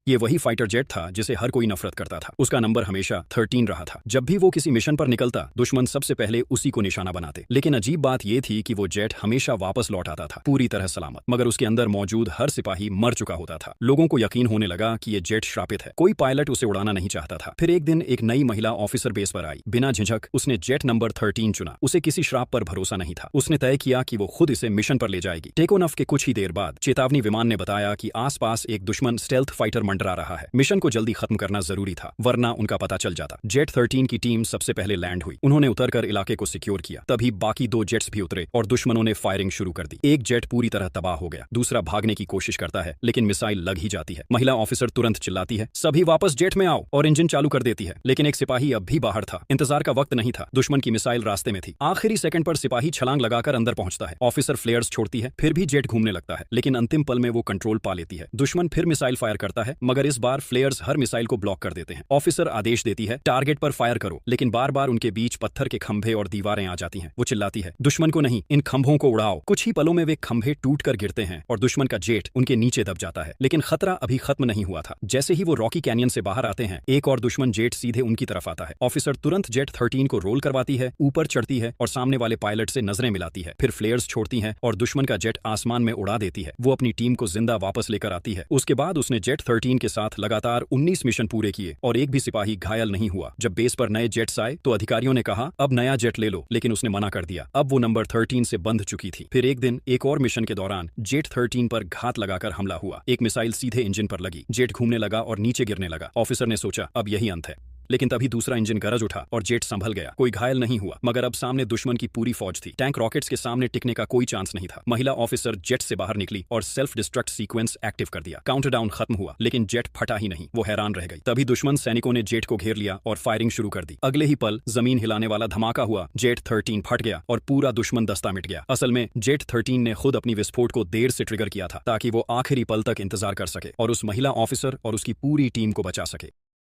ये वही fighter jet था जिसे हर कोई नफरत करता था। उसका नंबर हमेशा 13 रहा था। जब भी वो किसी मिशन पर निकलता, दुश्मन सबसे पहले उसी को निशाना बनाते। लेकिन अजीब बात ये थी कि वो जेट हमेशा वापस लौट आता था, पूरी तरह सलामत, मगर उसके अंदर मौजूद हर सिपाही मर चुका होता था। लोगों को यकीन होने लगा कि ये जेट श्रापित है। कोई पायलट उसे उड़ाना नहीं चाहता था। फिर एक दिन एक नई महिला ऑफिसर बेस पर आई। बिना झिझक उसने जेट नंबर 13 चुना। उसे किसी श्राप पर भरोसा नहीं था। उसने तय किया कि वो खुद इसे मिशन पर ले जाएगी। टेक ऑफ के कुछ ही देर बाद चेतावनी विमान ने बताया कि आसपास एक दुश्मन स्टेल्थ फाइटर मंडरा रहा है। मिशन को जल्दी खत्म करना जरूरी था, वरना उनका पता चल जाता। जेट 13 की टीम सबसे पहले लैंड हुई। उन्होंने उतरकर इलाके को सिक्योर किया। तभी बाकी 2 जेट्स भी उतरे और दुश्मनों ने फायरिंग शुरू कर दी। एक जेट पूरी तरह तबाह हो गया। दूसरा भागने की कोशिश करता है, लेकिन मिसाइल लग ही जाती है। महिला ऑफिसर तुरंत चिल्लाती है, सभी वापस जेट में आओ, और इंजन चालू कर देती है। लेकिन एक सिपाही अब भी बाहर था। इंतजार का वक्त नहीं था। दुश्मन की मिसाइल रास्ते में थी। आखिरी सेकंड पर सिपाही छलांग लगाकर अंदर पहुंचता है। ऑफिसर फ्लेयर्स छोड़ती है, फिर भी जेट घूमने लगता है, लेकिन अंतिम पल में वो कंट्रोल पा लेती है। दुश्मन फिर मिसाइल फायर करता है, मगर इस बार फ्लेयर्स हर मिसाइल को ब्लॉक कर देते हैं। ऑफिसर आदेश देती है, टारगेट पर फायर करो, लेकिन बार बार उनके बीच पत्थर के खंभे और दीवारें आ जाती हैं। वो चिल्लाती है, दुश्मन को नहीं, इन खंभों को उड़ाओ। कुछ ही पलों में वे खंभे टूट कर गिरते हैं और दुश्मन का जेट उनके नीचे दब जाता है। लेकिन खतरा अभी खत्म नहीं हुआ था। जैसे ही वो रॉकी कैनियन से बाहर आते हैं, एक और दुश्मन जेट सीधे उनकी तरफ आता है। ऑफिसर तुरंत जेट 13 को रोल करवाती है, ऊपर चढ़ती है और सामने वाले पायलट से नजरें मिलाती है। फिर फ्लेयर्स छोड़ती हैं और दुश्मन का जेट आसमान में उड़ा देती है। वो अपनी टीम को जिंदा वापस लेकर आती है। उसके बाद उसने जेट 13 के साथ लगातार 19 मिशन पूरे किए और एक भी सिपाही घायल नहीं हुआ। जब बेस पर नए जेट्स आए तो अधिकारियों ने कहा, अब नया जेट ले लो, लेकिन उसने मना कर दिया। अब वो नंबर 13 से बंध चुकी थी। फिर एक दिन एक और मिशन के दौरान जेट 13 पर घात लगाकर हमला हुआ। एक मिसाइल सीधे इंजन पर लगी। जेट घूमने लगा और नीचे गिरने लगा। ऑफिसर ने सोचा, अब यही अंत है। लेकिन तभी दूसरा इंजन गरज उठा और जेट संभल गया। कोई घायल नहीं हुआ, मगर अब सामने दुश्मन की पूरी फौज थी। टैंक रॉकेट्स के सामने टिकने का कोई चांस नहीं था। महिला ऑफिसर जेट से बाहर निकली और सेल्फ डिस्ट्रक्ट सीक्वेंस एक्टिव कर दिया। काउंटरडाउन खत्म हुआ, लेकिन जेट फटा ही नहीं। वो हैरान रह गई। तभी दुश्मन सैनिकों ने जेट को घेर लिया और फायरिंग शुरू कर दी। अगले ही पल जमीन हिलाने वाला धमाका हुआ। जेट 13 फट गया और पूरा दुश्मन दस्ता मिट गया। असल में जेट 13 ने खुद अपनी विस्फोट को देर से ट्रिगर किया था, ताकि वो आखिरी पल तक इंतजार कर सके और उस महिला ऑफिसर और उसकी पूरी टीम को बचा सके।